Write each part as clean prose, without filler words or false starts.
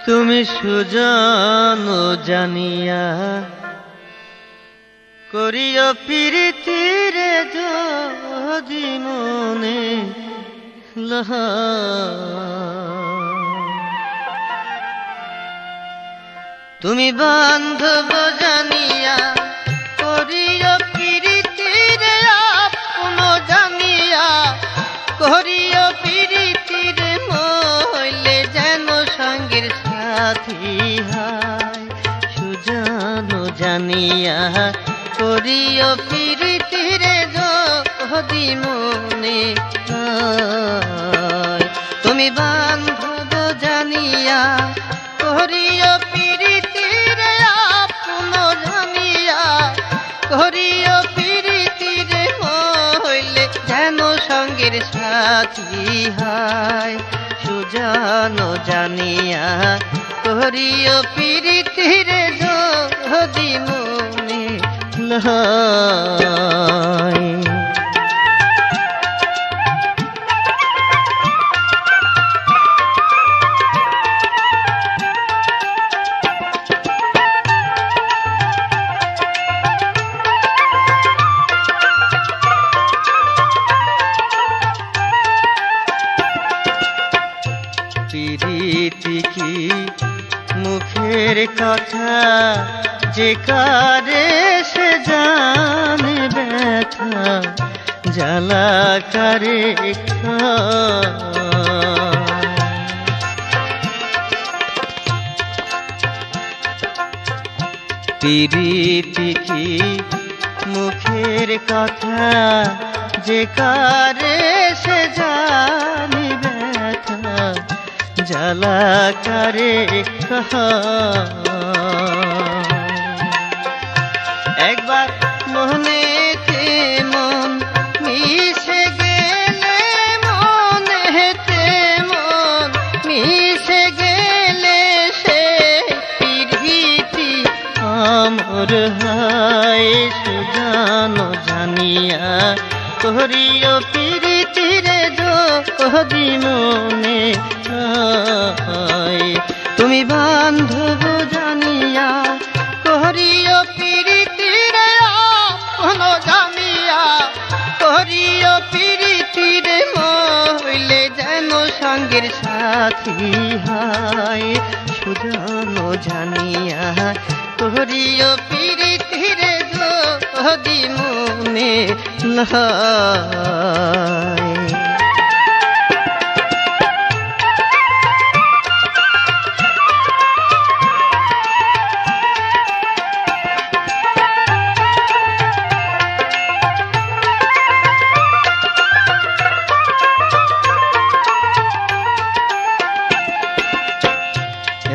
তুমি সুজন জানিয়া করিও প্রীতিরে যদি মনে লহা তুমি বান্ধব জানিয়া করিও প্রীতিরে আপন জানিয়া করিও প্রীতিরে মইলে যেন সঙ্গের সাথী হয় সুজন জানিয়া করিও প্রীতিরে যদি মনে হয় তুমি বান্ধব জানিয়া করিও প্রীতিরে আপন জানিয়া করিও প্রীতিরে মইলে যেন সঙ্গের সাথী হয় সুজন জানিয়া করিও প্রীতিরে যদি মনে লয় প্রীতি কি মুখের কথা যে কারে সে জানে ব্যথা জ্বালা কারে প্রীতি কি মুখের কথা যে কারে সে জানে ব্যথা জ্বালা কারে একবার মনেতে মন মিশে গেলে মনেতে মন মিশে গেলে সে প্রীতি আমর হয় সুজন জানিয়া করিও প্রীতিরে যদি মনে হয় তুমি বান্ধব জানিয়া করিও প্রীতিরে আপন জানিয়া করিও প্রীতিরে মইলে যেন সঙ্গের সাথী হয় সুজন জানিয়া করিও প্রীতিরে যদি মনে লয়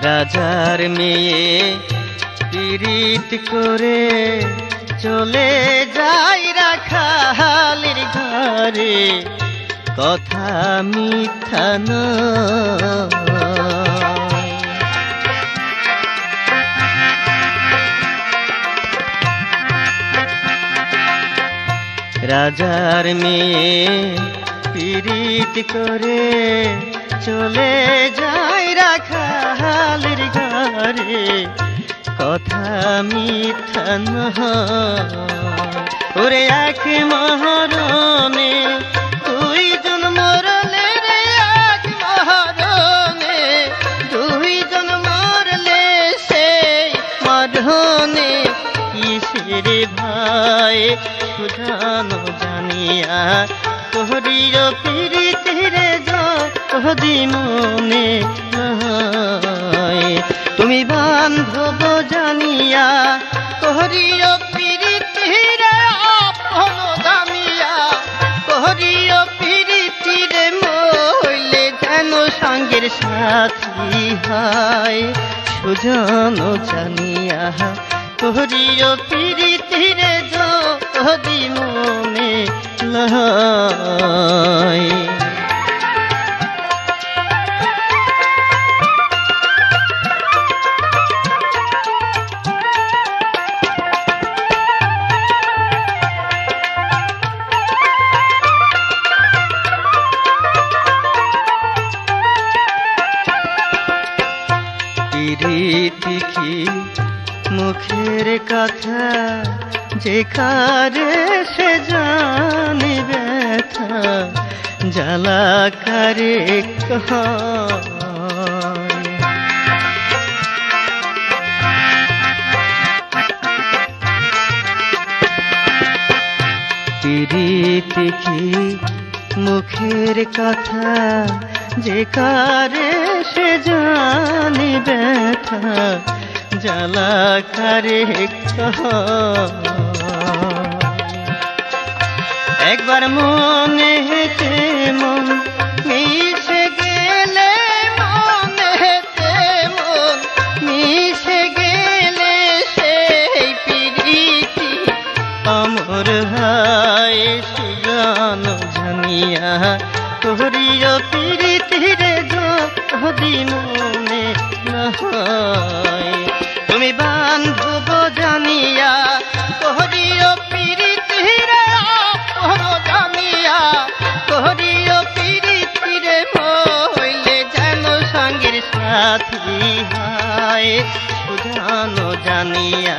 রাজার মেয়ে পীড়িত করে চলে যাই রাখালের ঘরে কথা মিথ্যা নয় রাজার মেয়ে পীড়িত করে চলে যাই রাখালের ঘরে কথা মিথ্যা নয় ওরে এক মহরণে দুইজন মরলে রে এক মহরণে দুইজন মরলে সেই মরণে কিসের ভাই সুজন জানিয়া করিও প্রীতিরে যদি মনে লয় তুমি বান্ধব জানিয়া করিও প্রীতিরে আপন জানিয়া করিও প্রীতিরে মইলে যেন সঙ্গের সাথী হয় সুজন জানিয়া করিও প্রীতিরে যদি মনে লয় প্রীতি কি মুখের কথা, যে কারে সে জানি ব্যথা, জ্বালা কারে কয়। প্রীতি কি মুখের কথা, যে কারে সে জানি ব্যথা, জ্বালা কারে কয়। একবার মনেতে মন মিশে গেলে, মনেতে মন মিশে গেলে, সেই প্রীতি অমর হয় সুজান জানিয়া। তোরিও প্রীতির যদি মনে না হয়, তুমি বান্ধব জানিয়া তোরিও প্রীতির আপন জানিয়া। তোরিও প্রীতির হইলে যেন সঙ্গের সাথী হয় সুজান জানিয়া।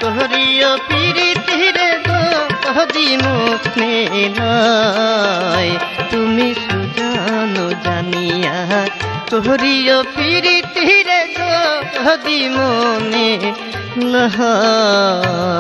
তোরিও প্রীতির যদি মুখে নয়, তুমি সুজান জানিয়া। তোরিও প্রীতির যদি মনে না হয়।